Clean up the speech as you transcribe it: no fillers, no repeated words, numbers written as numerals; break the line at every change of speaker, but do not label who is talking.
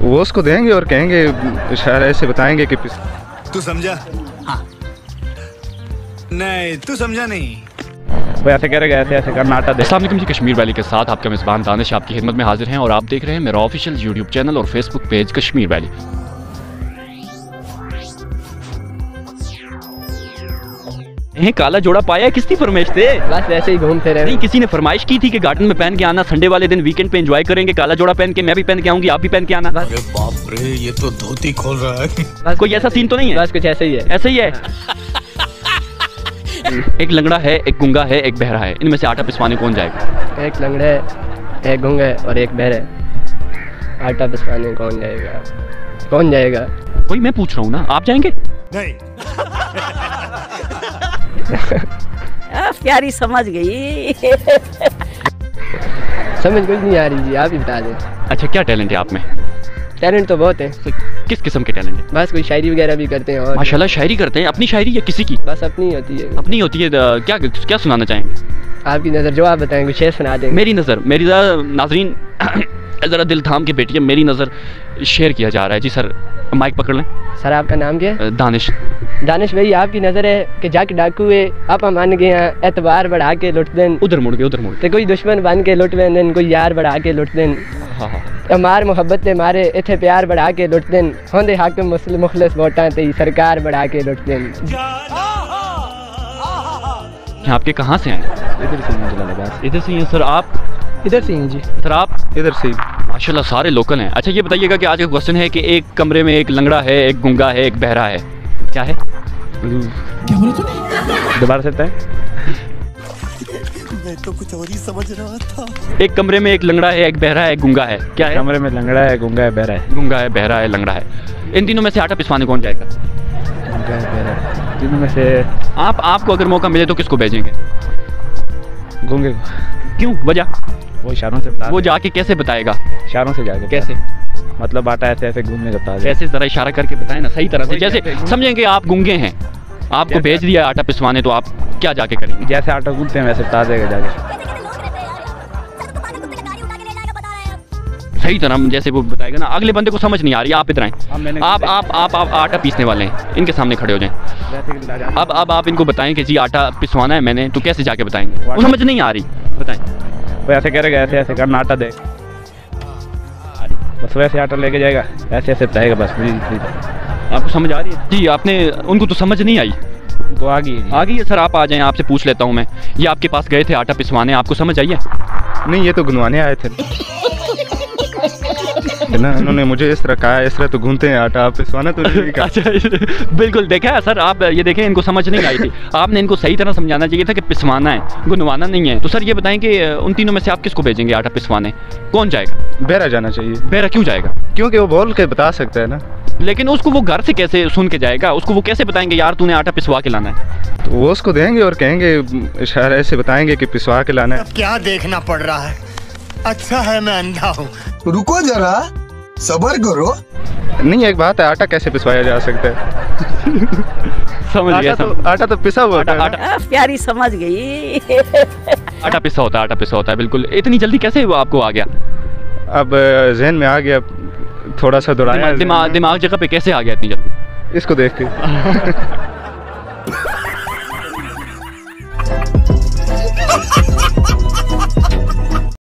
वो उसको देंगे और कहेंगे, शायद ऐसे बताएंगे कि
तू समझा? हाँ। नहीं तू समझा नहीं।
वो ऐसे कह रहे ऐसे करना आटा दे।
अस्सलाम वालेकुम जी, कश्मीर वैली के साथ आपका मेज़बान दानिश आपकी खिदमत में हाजिर हैं और आप देख रहे हैं मेरा ऑफिशियल यूट्यूब चैनल और फेसबुक पेज कश्मीर वैली। काला जोड़ा पाया किसकी फरमाइश थे?
बस ऐसे ही घूमते रहे।
नहीं, किसी ने फरमाइश की थी कि गार्डन में पहन के आना, संडे वाले दिन वीकेंड पे एंजॉय करेंगे, काला जोड़ा पहन के, मैं भी पहन के आऊंगी, आप भी पहन के आना।
अरे बाप रे, ये तो धोती खोल रहा है।
बस
कोई ऐसा सीन तो नहीं है?
बस कुछ ऐसे ही है।
ऐसे ही है। एक लंगड़ा है, एक गुंगा है, एक बहरा है, इनमें से आटा पिसवाने कौन जाएगा?
एक लंगड़ा है, एक गुंगा है और एक बहरा है। आटा पिसवाने कौन जाएगा? कौन जाएगा?
वही मैं पूछ रहा हूँ ना, आप जाएंगे?
नहीं।
प्यारी समझ गई।
समझ कुछ नहीं आ रही जी, आप ही बता दें।
अच्छा, क्या टैलेंट है आप में?
टैलेंट तो बहुत है।
किस किस्म के टैलेंट है?
बस कोई शायरी वगैरह भी करते हैं। और
माशाल्लाह, शायरी करते हैं। अपनी शायरी या किसी की?
बस अपनी होती है।
अपनी होती है। क्या क्या सुनाना चाहेंगे?
आपकी नज़र जो आप बताएं, कुछ शेर सुना देंगे।
मेरी नज़र, मेरी नाजरीन ज़रा दिल थाम के बैठिए, मेरी नज़र शेयर किया जा रहा है। जी सर, माइक पकड़ लें।
सर आपका नाम क्या है?
दानिश।
दानिश भाई, आपकी नज़र है कि जाके डाकू आप मान गए हैं, एतबार बढ़ा के लुट दें।
उधर मुड़ गए, उधर मुड़ गए।
कोई दुश्मन बन के लुट दें, कोई यार बढ़ा के लुट दें। हमार मोहब्बत ते मारे इथे प्यार बढ़ा के लुट दें। होंदे हाकिम मुखलिस वोटां ते सरकार बढ़ा के लुट दें।
आपके कहाँ से हैं?
इधर से हैं।
इधर से हैं सर। आप
इधर से हैं जी।
सर आप
इधर से।
माशाल्लाह सारे लोकल हैं। अच्छा, ये बताइएगा कि आज का क्वेश्चन है कि एक कमरे में एक लंगड़ा है, एक गुंगा है, एक बहरा है, क्या है?
क्या बोला तूने?
दोबारा से बताएं।
मैं तो कुछ और ही समझ रहा था।
एक कमरे में एक लंगड़ा है, एक बहरा है, एक गुंगा है, क्या है?
कमरे में लंगड़ा है, गुंगा है, बहरा है।
गुंगा है, बहरा है, लंगड़ा है। इन तीनों में से आटा पिसवाने कौन जाएगा?
गुंगा है, बहरा है। तीनों में से
आपको अगर मौका मिले तो किसको भेजेंगे?
गुंगे।
क्यों? वजह?
वो इशारों से बता।
वो जाके कैसे बताएगा?
इशारों से जाएगा।
कैसे?
मतलब आटा ऐसे ऐसे घूमने का बता दे।
कैसे, जरा इशारा करके बताएं ना सही तरह से। जैसे समझेंगे आप गुंगे हैं, आपको भेज दिया आटा पिसवाने, तो आप क्या जाके करेंगे?
जैसे आटा गूंथते हैं वैसे बता देगा जाके।
सही तरह जैसे वो बताएगा ना। अगले बंदे को समझ नहीं आ रही, आप इधर आए। आप आटा पीसने वाले हैं, इनके सामने खड़े हो जाएं। अब आप इनको बताएं कि जी आटा पिसवाना है मैंने, तो कैसे जाके बताएंगे? वो समझ नहीं आ रही, बताएं।
वो ऐसे कह रहे ऐसे ऐसे करना आटा दे, बस वैसे आटा लेके जाएगा, ऐसे ऐसे बताएगा बस।
आपको समझ आ रही है? जी, आपने उनको तो समझ नहीं आई
तो आ गई
है। सर आप आ जाएं, आपसे पूछ लेता हूँ मैं, ये आपके पास गए थे आटा पिसवाने, आपको समझ आई है?
नहीं, ये तो गुनवाने आए थे ना, उन्होंने मुझे इस तरह कहा, इस तरह तो घूमते हैं आटा, आप पिसवाना तो नहीं कहा।
अच्छा, बिल्कुल देखा है सर। आप ये देखें, इनको समझ नहीं आई थी। आपने इनको सही तरह समझाना चाहिए था कि पिसवाना है, गुनवाना नहीं है। तो सर ये बताएं कि उन तीनों में से आप किसको भेजेंगे आटा पिसवाने? कौन जाएगा?
बहरा जाना चाहिए।
बहरा क्यों जाएगा?
क्योंकि वो बोल के बता सकता है ना।
लेकिन उसको वो घर से कैसे सुन के जाएगा? उसको वो कैसे बताएंगे यार तूने आटा पिसवा के लाना है?
तो वो उसको देंगे और कहेंगे, शायद ऐसे बताएंगे कि पिसवा के लाना है।
क्या देखना पड़ रहा है? अच्छा है मैं अंधा हूँ।
रुको जरा, सब्र करो।
नहीं, एक बात है, आटा कैसे पिसवाया जा सकता है?
समझ गया।
आटा तो पिसा हुआ होता है।
प्यारी समझ गई।
आटा पिसा होता है, आटा पिसा होता है, बिल्कुल। इतनी जल्दी कैसे वो आपको आ गया?
अब जहन में आ गया, थोड़ा सा दोहराया।
दिमाग जगह पे कैसे आ गया इतनी जल्दी?
इसको देख के।